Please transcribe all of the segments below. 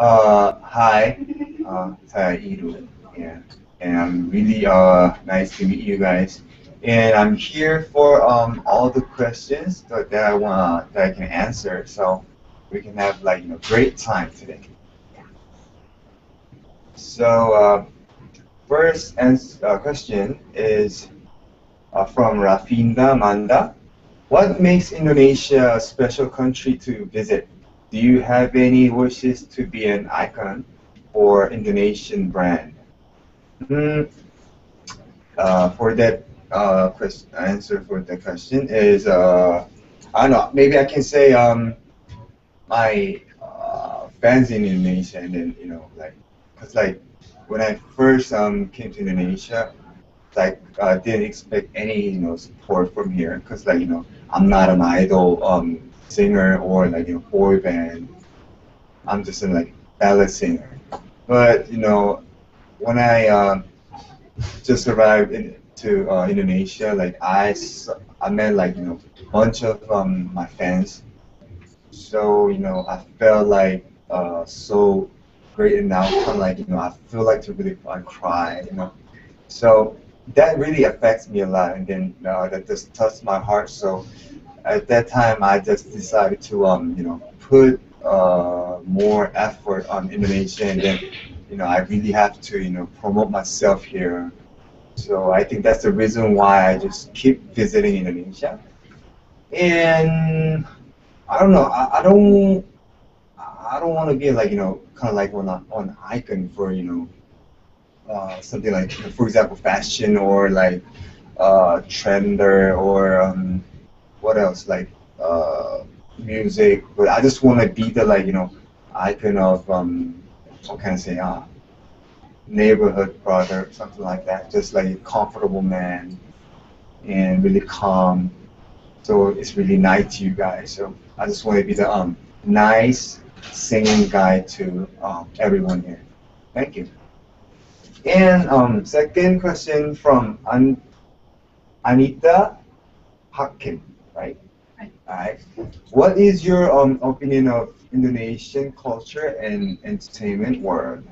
Hi, saya Iru, yeah, and I'm really nice to meet you guys. And I'm here for all the questions that I want that I can answer, so we can have like great time today. So first question is from Rafinda Manda. What makes Indonesia a special country to visit? Do you have any wishes to be an icon for Indonesian brand? Mm, for that answer for the question is I don't know, maybe I can say my fans in Indonesia, and then like because like when I first came to Indonesia, like didn't expect any support from here because like I'm not an idol singer or like boy band. I'm just a like ballad singer. But when I just arrived to Indonesia, like I met like bunch of my fans. So I felt like so great, and now kind of like I feel like to really cry. So that really affects me a lot, and then that just touched my heart. So at that time, I just decided to put more effort on Indonesia, and then I really have to promote myself here. So I think that's the reason why I just keep visiting Indonesia. And I don't know, I don't want to be like kind of like on icon for something like for example fashion or like trender or what else like music, but I just want to be the like icon of what can I say neighborhood brother, something like that, just like a comfortable man and really calm, so it's really nice to you guys. So I just want to be the nice singing guy to everyone here. Thank you. And second question from Anita Hakim, right? Alright. What is your opinion of Indonesian culture and entertainment world?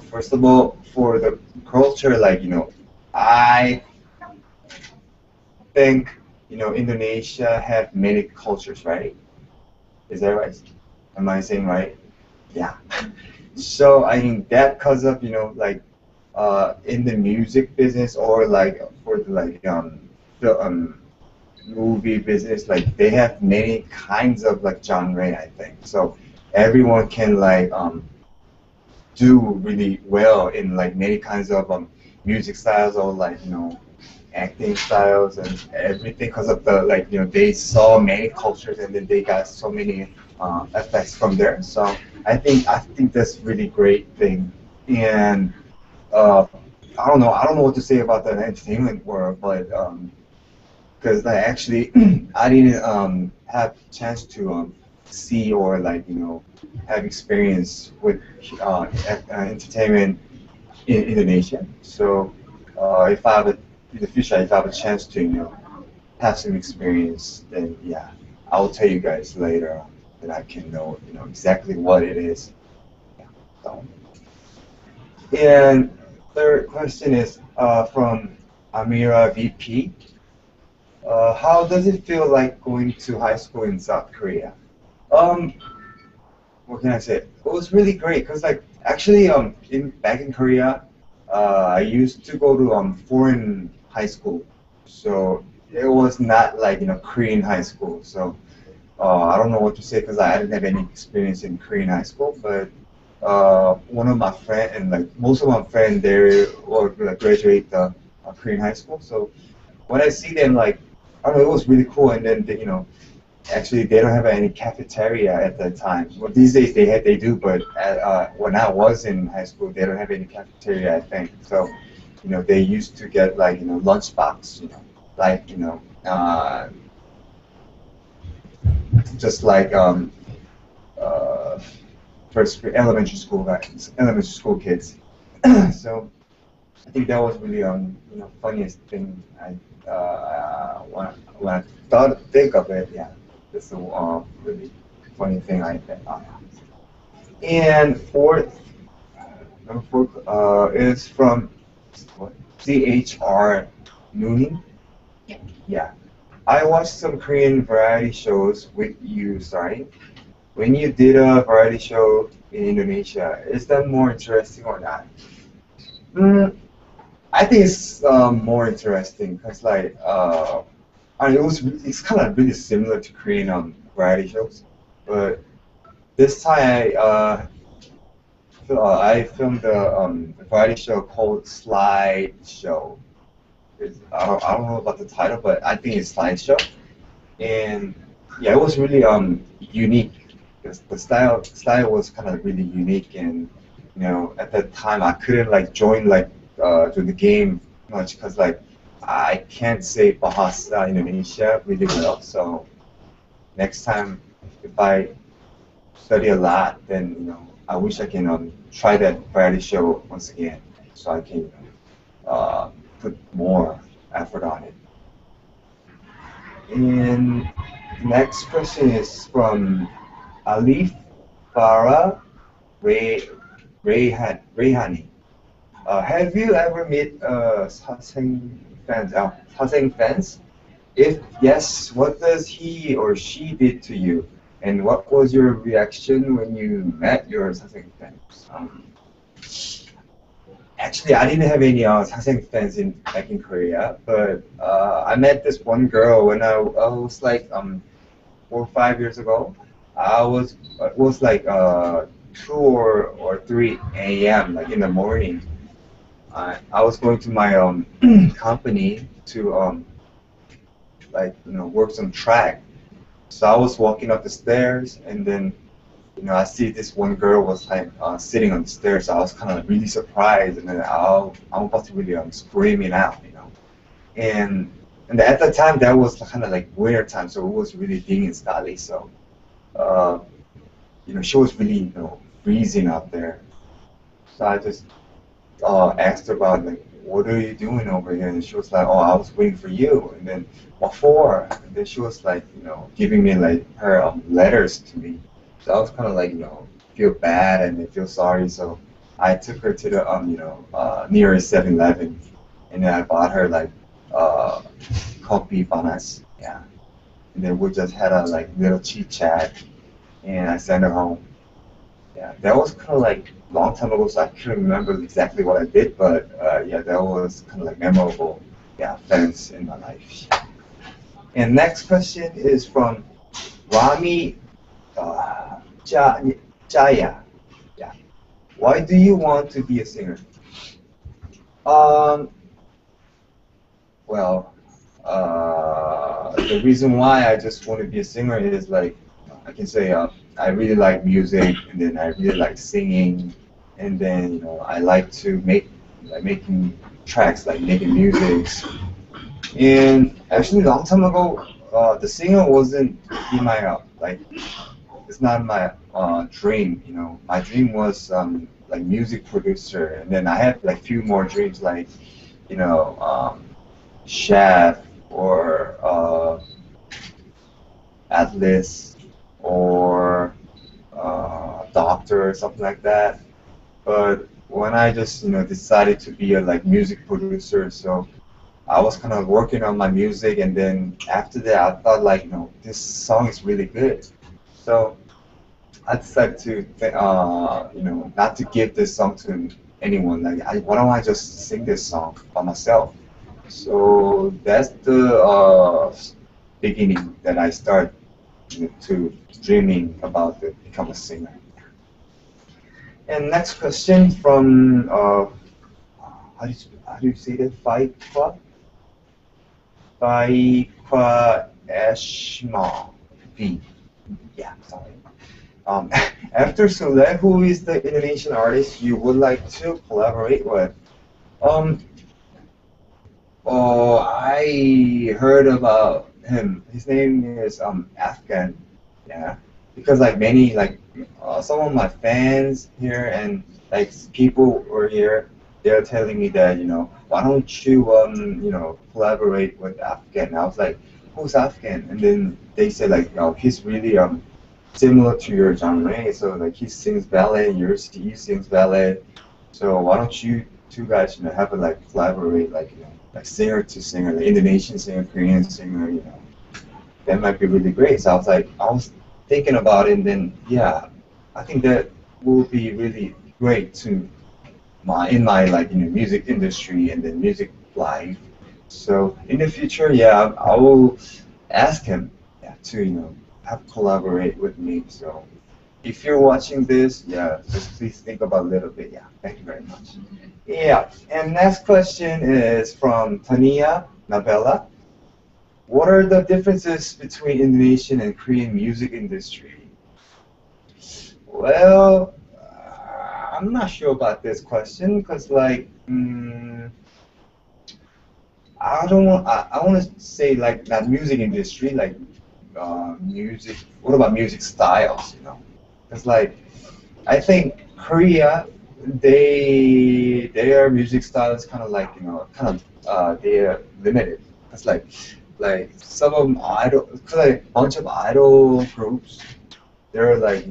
First of all, for the culture, like I think Indonesia have many cultures, right? Is that right? Am I saying right? Yeah. So I think that cause of like in the music business or like for the like the movie business, like they have many kinds of like genre, I think. So everyone can like do really well in like many kinds of music styles or like acting styles and everything because of the like they saw many cultures and then they got so many effects from there. So I think that's really great thing. And uh, I don't know what to say about the entertainment world, but because I actually I didn't have chance to see or like have experience with entertainment in Indonesia. So if I have in the future, if I have a chance to have some experience, then yeah, I will tell you guys later that I can know exactly what it is. Yeah. So, and third question is from Amira VP. How does it feel like going to high school in South Korea? Um, what can I say? It was really great because like actually in back in Korea, I used to go to foreign high school, so it was not like Korean high school. So I don't know what to say because I didn't have any experience in Korean high school, but one of my friend and like most of my friends there or like graduate the Korean high school. So when I see them, like I don't know, it was really cool. And then actually they don't have any cafeteria at that time. Well, these days they do, but when I was in high school, they don't have any cafeteria. I think so. They used to get like lunchbox. Like just like uh, elementary school guys, elementary school kids. So I think that was really funniest thing when I think of it. Yeah, that's the really. funny thing I did. And fourth, number four is from what? CHR Nooning. Yeah. Yeah. I watched some Korean variety shows with you starting. When you did a variety show in Indonesia, is that more interesting or not? Mm, I think it's more interesting because I mean, it's kind of really similar to Korean variety shows, but this time I filmed a variety show called Slide Show. I don't know about the title, but I think it's Slide Show, and yeah, it was really unique. The style was kind of really unique, and at that time I couldn't like join to the game much because like I can't say Bahasa Indonesia really well. So next time if I study a lot, then I wish I can try that variety show once again, so I can put more effort on it. And the next question is from Alif Farah Ray Rayhani. Have you ever met Saseng fans? Saseng fans? If yes, what does he or she did to you? And what was your reaction when you met your Saseng fans? Actually, I didn't have any Saseng fans back in Korea, but I met this one girl when I was like 4 or 5 years ago. I was it was like 2 or 3 a.m. like in the morning. I was going to my company to work some track. So I was walking up the stairs, and then I see this one girl was like sitting on the stairs. So I was kind of really surprised, and then I'm about to really screaming out. And at that time that was kind of like winter time, so it was really dinging and study. So uh, she was really freezing out there. So I just asked her about like, what are you doing over here? And she was like, oh, I was waiting for you. And then, what for? And then she was like, giving me like her letters to me. So I was kind of like, feel bad and then feel sorry. So I took her to the nearest 7-Eleven, and then I bought her like coffee panas. Yeah. And then we just had a like little chit chat, and I sent her home. Yeah, that was kind of like long time ago, so I can't remember exactly what I did, but yeah, that was kind of like memorable, yeah, events in my life. And next question is from Rami Ja- Jaya. Yeah, why do you want to be a singer? Um, well, the reason why I just want to be a singer is like I can say I really like music, and then I really like singing, and then I like to making tracks, like making music. And actually, a long time ago, the singer wasn't in my like it's not my dream. My dream was like music producer, and then I have like few more dreams like you know um, chef or atlas or doctor or something like that. But when I just decided to be a like music producer, so I was kind of working on my music, and then after that I thought like this song is really good. So I decided to not to give this song to anyone. Like why don't I just sing this song by myself? So that's the beginning that I start to dreaming about to become a singer. And next question from how do you say that? Faikwa Eshma V. Yeah, sorry. Um, after Sule, who is the Indonesian artist you would like to collaborate with? Um, oh, I heard about him. His name is Afghan. Yeah, because like many like some of my fans here and like people were here, they're telling me that why don't you collaborate with Afghan? I was like, who's Afghan? And then they said like he's really similar to your genre. So like he sings ballet, you sings ballet. So why don't you two guys, have a like collaborate, like like singer to singer, like Indonesian singer, Korean singer, that might be really great. So I was thinking about it, and then yeah, I think that will be really great to in my like music industry and then music life. So in the future, yeah, I will ask him, yeah, to have collaborate with me. So if you're watching this, yeah, just please think about a little bit. Yeah, thank you very much. Yeah, and next question is from Tania Nabella. What are the differences between Indonesian and Korean music industry? Well, I'm not sure about this question because, like, I don't want. I want to say like that music industry, like music. What about music styles? Because like I think Korea, their music style is kind of like they're limited. It's like some of them idol, cause like a bunch of idol groups, they're like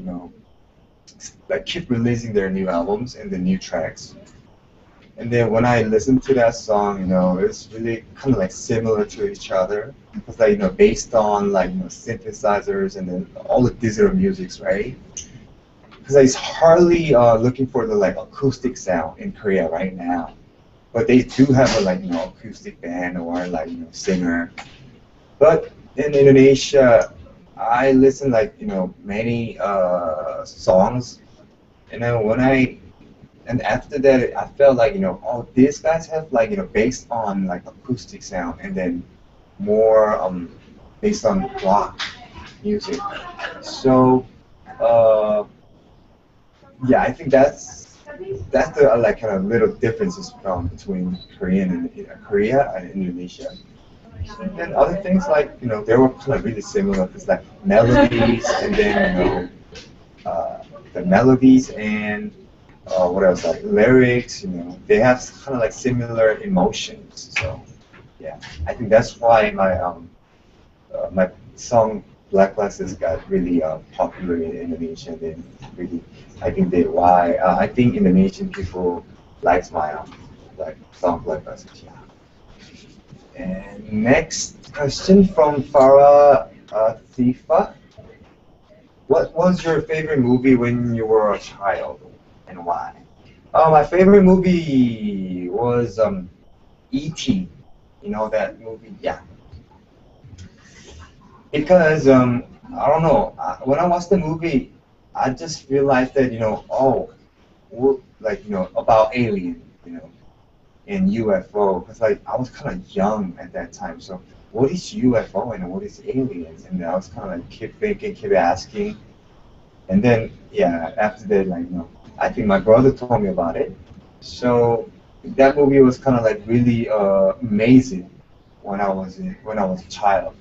like keep releasing their new albums and the new tracks. And then when I listen to that song, it's really kind of like similar to each other. It's like based on like synthesizers and then all the digital musics, right? Because it's hardly looking for the like acoustic sound in Korea right now, but they do have a like acoustic band or like singer. But in Indonesia, I listen like many songs, and then and after that I felt like oh, these guys have like based on like acoustic sound and then more based on rock music. So. Uh, Yeah, I think that's the like kind of little differences from between Korean and Korea and Indonesia. And then other things like they were kind of really similar. It's like melodies and then the melodies and what else like lyrics. They have kind of like similar emotions. So yeah, I think that's why my song Black Glasses got really popular in Indonesia. And then really, I think Indonesian people likes my like song Black Glasses. Yeah. And next question from Farah Thifa. What was your favorite movie when you were a child, and why? My favorite movie was E.T. You know that movie? Yeah. Because I don't know. When I watched the movie, I just realized that oh, like about alien, and UFO. Because like I was kind of young at that time, so what is UFO and what is aliens? And I was kind of like keep thinking, keep asking, and then yeah, after that, like I think my brother told me about it. So that movie was kind of like really amazing when I was a child.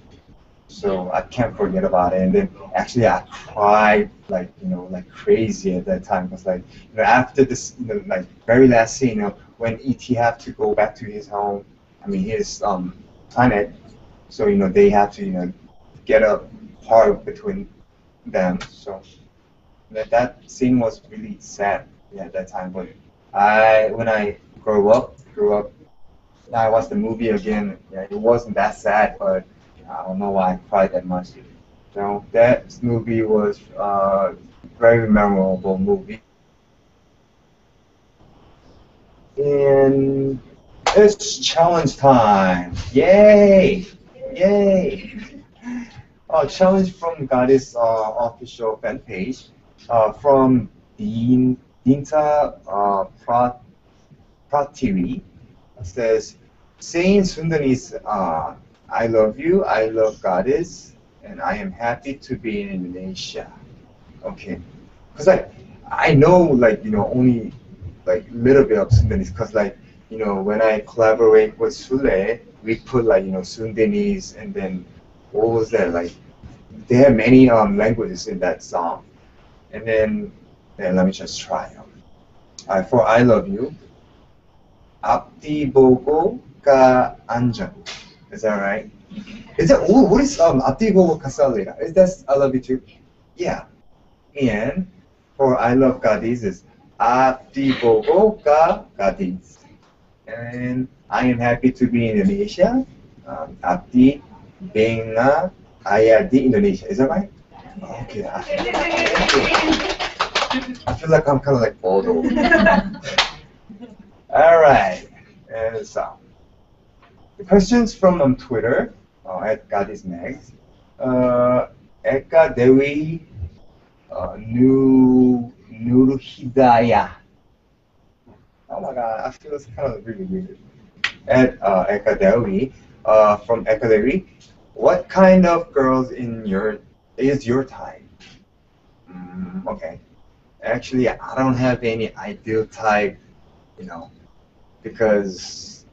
So I can't forget about it. And then actually I cried like like crazy at that time because like after this like very last scene, when E.T. have to go back to his home, I mean his planet. So they have to get a part between them. So that scene was really sad, yeah, at that time. But when I grew up, I watched the movie again. Yeah, it wasn't that sad, but I don't know why I cried that much. That movie was very memorable movie. And it's challenge time! Yay! Yay! Challenge from GADIS official fan page from Dinta Pratiri. Says, saying Sundanese, I love you, I love GADIS, and I am happy to be in Indonesia. Okay, because I know like only like little bit of Sundanese, because like when I collaborate with Sule, we put like Sundanese, and then what was that like? They have many languages in that song, and then let me just try. For I love you. 앞뒤 보고 가 안전. Is that right? Is that what is 앞뒤 보고 가 살리라? Is that I love you too? Yeah. And for I love GADIS is Abdi Bogo Ka GADIS. And I am happy to be in Indonesia. Abdi Benga Aya di Indonesia. Is that right? Okay. I feel like I'm kind of like Bodo. All right. And so, the questions from Twitter at GADISmagz. Eka Dewi Nur Hidayah. Oh my God, I feel it's kind of really weird. At Eka Dewi, from Eka Dewi, what kind of girls is your type? Okay. Actually, I don't have any ideal type, because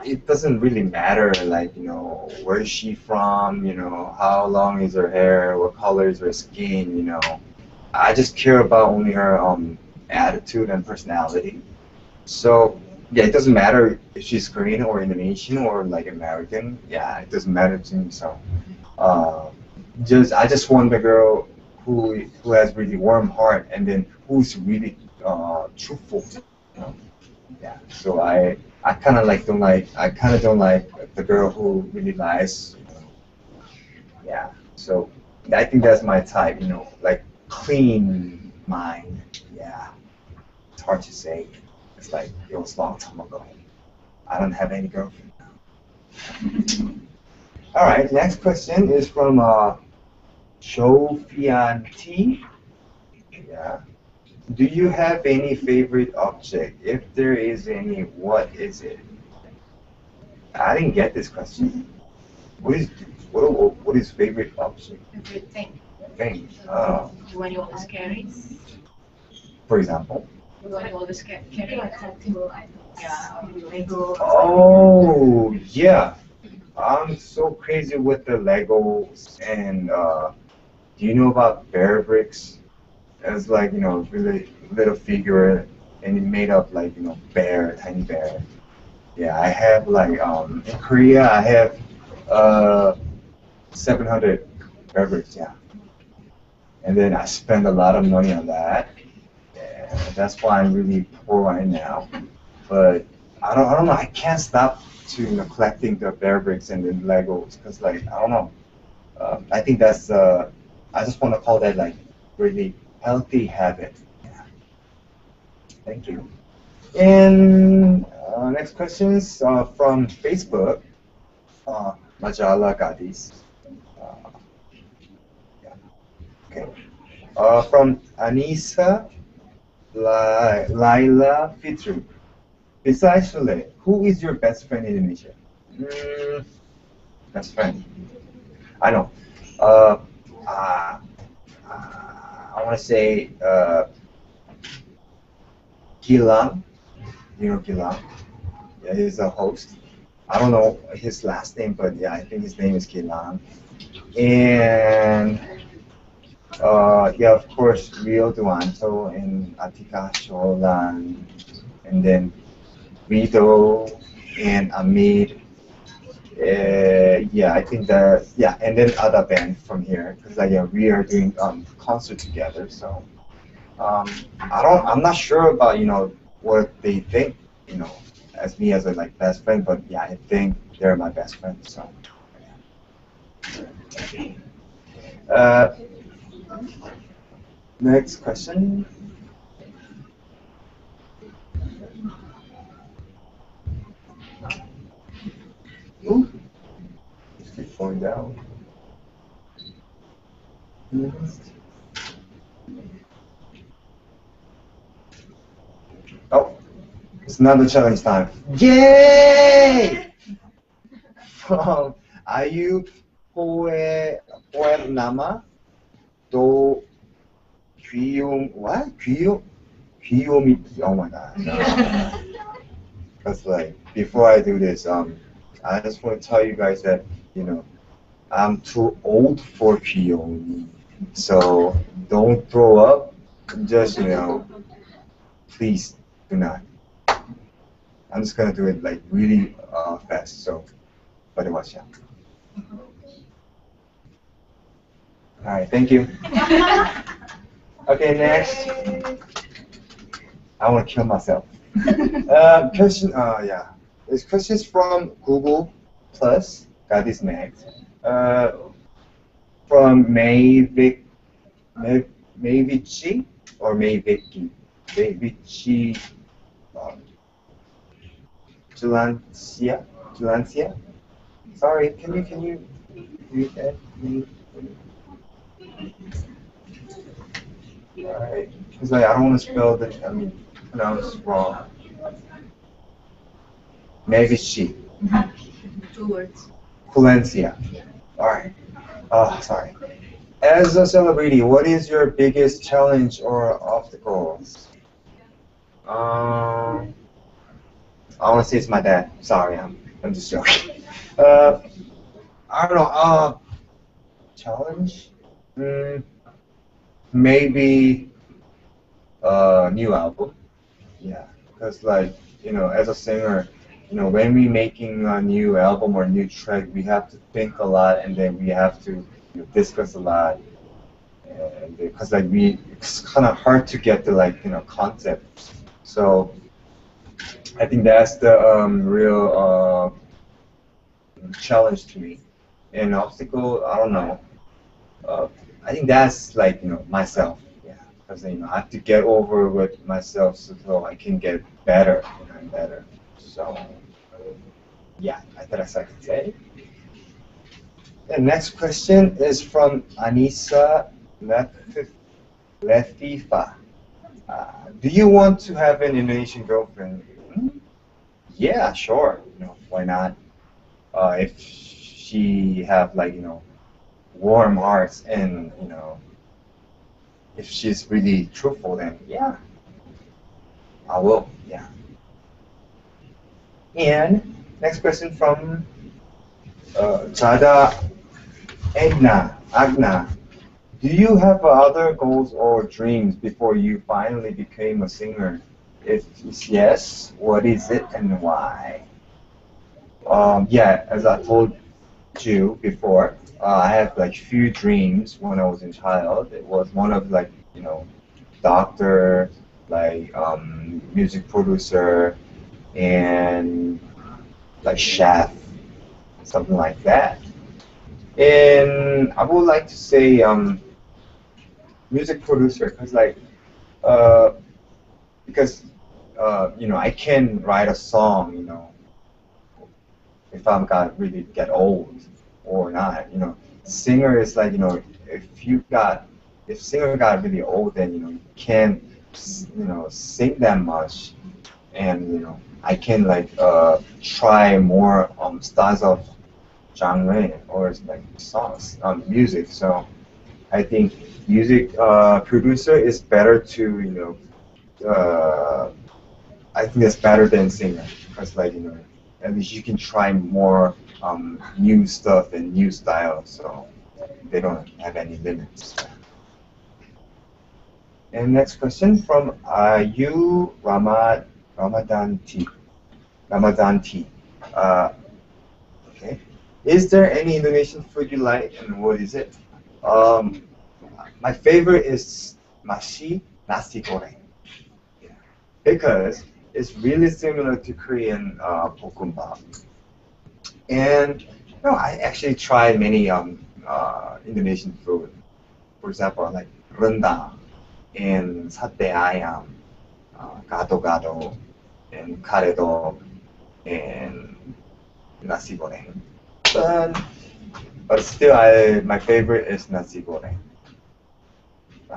it doesn't really matter, like, where is she from, how long is her hair, what color is her skin, I just care about only her attitude and personality. So, yeah, it doesn't matter if she's Korean or Indonesian or like American. Yeah, it doesn't matter to me. So, I just want the girl who has really warm heart and then who's really truthful. Yeah. So I kind of like don't like the girl who really lies. Yeah. So I think that's my type. Like clean mind. Yeah. It's hard to say. It's like it was a long time ago. I don't have any girlfriend now. All right. Next question is from Shofian T. Yeah. Do you have any favorite object? If there is any, what is it? I didn't get this question. What is favorite object? Favorite thing. Thing. Oh. The one you always carry. For example. The one you always carry. Like collectible items. Yeah. Lego. Oh yeah. I'm so crazy with the Legos and do you know about bear bricks? It's like, really little figure and it made up like, bear, tiny bear. Yeah, I have like in Korea I have 700 bear bricks, yeah. And then I spend a lot of money on that. Yeah, that's why I'm really poor right now. But I don't know, I can't stop to collecting the bear bricks and then Legos because like I don't know. I think that's I just want to call that like really healthy habit. Yeah. Thank you. And next questions from Facebook. Majalah GADIS. Yeah. Okay. From Anissa Laila Fitru. Besides Sule, who is your best friend in Indonesia? Best friend. I know. I want to say Gilang. You know Gilang? Yeah, he's a host. I don't know his last name, but yeah, I think his name is Gilang. And yeah, of course, Rio Duanto and Atika Sholan, and then Rito and Amid. Yeah, I think that, yeah, and then other band from here because like yeah, we are doing concert together. So I'm not sure about what they think as me as a like best friend, but yeah, I think they're my best friends. So next question. Ooh, just keep going down. Oh, it's another challenge time. Yay! From Ayu Poernama to what? Gwiyomiti. Oh my god. Because like before I do this, I just want to tell you guys that I'm too old for Gwiyomi. So don't throw up. Just please do not. I'm just gonna do it like really fast. So, but watch out. All right, thank you. Okay, next. I want to kill myself. Question. Yeah. This question is from Google Plus GADISmagz. From Mayvici or Mayviki. Mayvici. Um, Julancia. Sorry. Can you read that? Alright. Because like I don't want to spell the. I mean, pronounce wrong. Mayvici. 2 words. Valencia. Alright. Oh, sorry. As a celebrity, what is your biggest challenge or obstacles? I want to say it's my dad. Sorry, I'm just joking. I don't know. Challenge? Maybe new album. Yeah, because like as a singer, when we making a new album or new track, we have to think a lot, and then we have to discuss a lot, and because like it's kind of hard to get the concept. So I think that's the real challenge to me. And obstacle, I don't know. I think that's like myself. Yeah, because I have to get over with myself so I can get better and better. So yeah, I thought I could say. The next question is from Anissa Latifa. Do you want to have an Indonesian girlfriend? Yeah, sure. Why not? If she have warm hearts and if she's really truthful, then yeah, I will. Yeah. And next question from Jada Agna. Do you have other goals or dreams before you finally became a singer? If yes, what is it and why? Yeah, as I told you before, I had few dreams when I was a child. It was one of doctor, music producer, and chef, something like that. And I would like to say music producer, uh, because I can write a song, if I'm gonna really get old or not. Singer is if singer got really old, then you can't sing that much, and I can try more styles of genre or songs music. So I think music producer is better to I think it's better than singer because at least you can try more new stuff and new style, so they don't have any limits. And next question from Ayu Ramadanti. Okay. Is there any Indonesian food you like, and what is it? Um, my favorite is nasi goreng. Yeah. Because it's really similar to Korean bokkeumbap. And I actually tried many Indonesian food. For example, like rendang and sate ayam, gado-gado, and karedok, and nasi goreng. But still, my favorite is nasi goreng.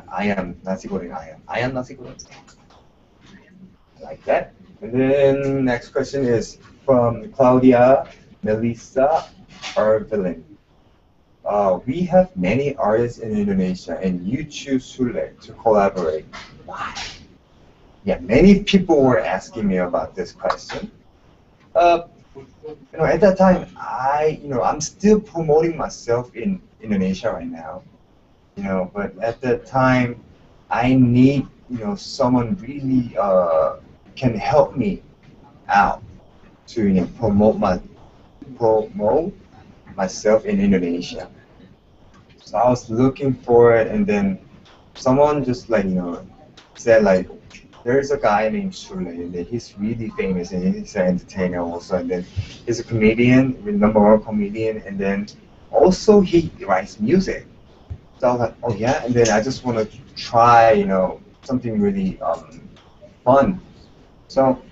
Ayam, nasi goreng ayam. Ayam nasi goreng. Like that. And then next question is from Claudia Melissa Arvelin. We have many artists in Indonesia, and you choose Sule to collaborate. Why? Yeah, many people were asking me about this question. At that time, I'm still promoting myself in Indonesia right now. But at that time, I need someone really can help me out to promote myself in Indonesia. So I was looking for it, and then someone just like said like there's a guy named Shule and then he's really famous and he's an entertainer also and then he's a comedian, #1 comedian, and then also he writes music. So I was like, oh yeah, and then I just want to try something really fun. So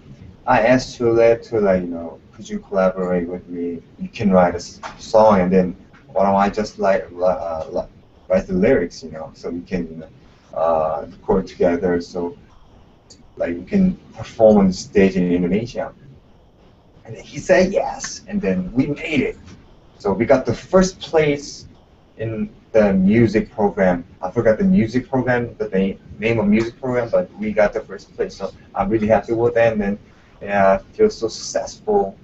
I asked Shule to like could you collaborate with me? You can write a song and then why don't I just write the lyrics, so we can record together. So like we can perform on the stage in Indonesia. And then he said yes, and then we made it. So we got the first place in the music program. I forgot the music program, the name of music program, but we got the first place. So I'm really happy with that. And then yeah, I feel so successful.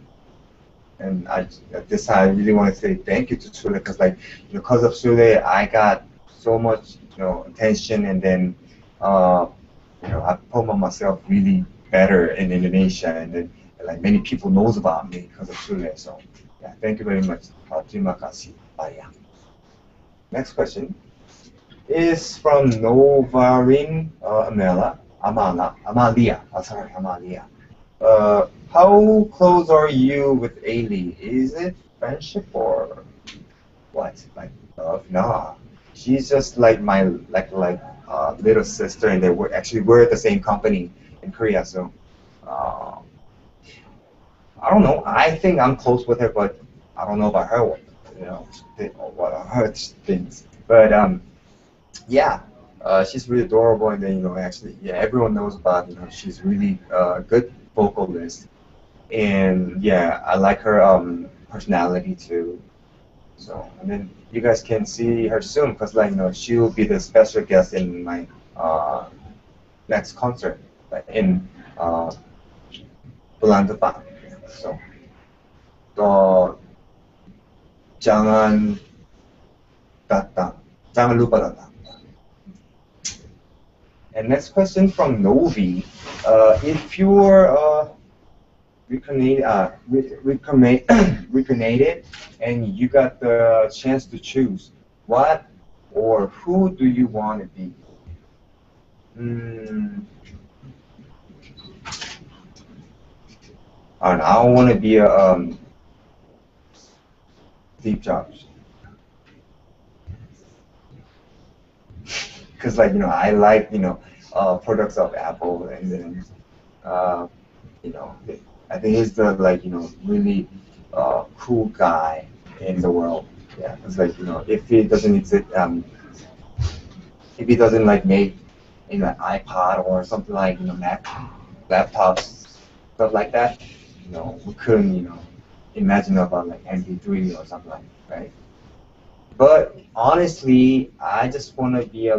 And at this time I really want to say thank you to Chule because like because of Chule I got so much attention and then I promote myself really better in Indonesia and then like many people knows about me because of Chule. So yeah, thank you very much. Terima kasih. Yeah. Next question is from Novarin Amalia. Oh, sorry, Amalia. How close are you with Ailey? Is it friendship or what? Like love? Nah. She's just like my little sister, and we're at the same company in Korea. So I don't know. I think I'm close with her, but I don't know about her. What are her things? But yeah, she's really adorable, and then actually, yeah, everyone knows about she's really good vocalist, and yeah, I like her personality too. So and then you guys can see her soon, because like she will be the special guest in my next concert in Bulan Depan. So jangan jangan lupa datang. And next question from Novi. If you're reincarnated and you got the chance to choose, what or who do you want to be? I want to be a Steve Jobs. Because like I like products of Apple, and then I think he's the really cool guy in the world. Yeah, it's like if he doesn't exist, if he doesn't like make iPod or something like Mac laptops, stuff like that, we couldn't imagine about like MP3 or something like that, right? But honestly, I just want to be a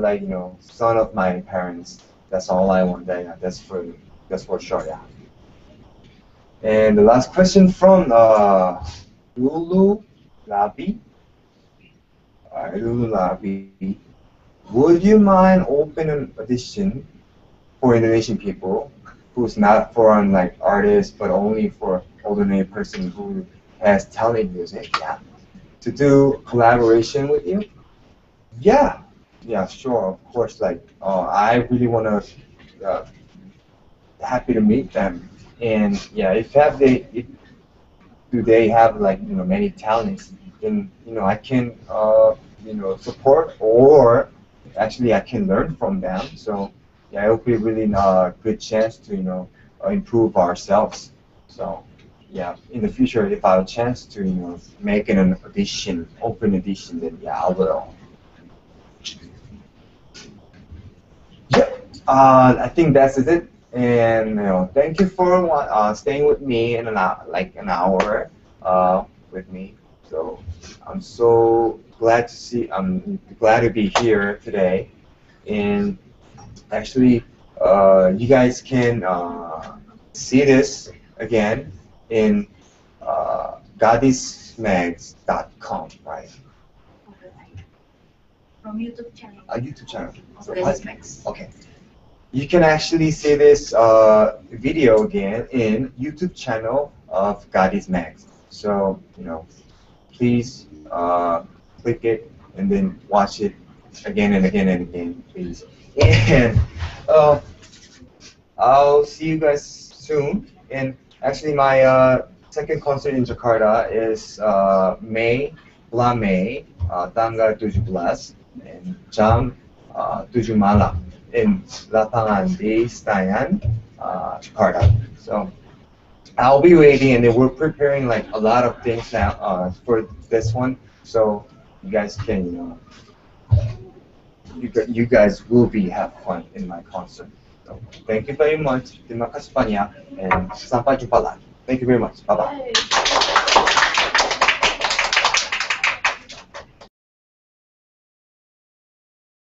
son of my parents. That's all I want. That's for sure. Yeah. And the last question from Lulu Labi. Lulu Labi. Would you mind opening an audition for Indonesian people who's not foreign artists, but only for ordinary person who has talent in music? Yeah. To do collaboration with you? Yeah, yeah, sure, of course. I really want to happy to meet them, and yeah, if do they have many talents, then I can support, or actually I can learn from them. So yeah, it will be really a good chance to improve ourselves. So. Yeah, in the future, if I have a chance to, make an audition, open audition, then yeah, I will. Yeah, I think that's it. And thank you for staying with me in an hour with me. So I'm so glad to see. I'm glad to be here today. And actually, you guys can see this again in GADISmagz.com, right? From YouTube channel. A YouTube channel. So, GADISmagz. okay. You can actually see this video again in YouTube channel of GADISmagz. So please click it and then watch it again and again and again, please. And I'll see you guys soon. And actually, my second concert in Jakarta is bulan Mei, tanggal 17 and jam 7 malam in lapangan di Senayan, Jakarta. So I'll be waiting, and then we're preparing like a lot of things now for this one. So you guys can, you guys will be have fun in my concert. So thank you very much. Terima kasih banyak, and sampai jumpa lagi. Thank you very much. Bye bye. Bye.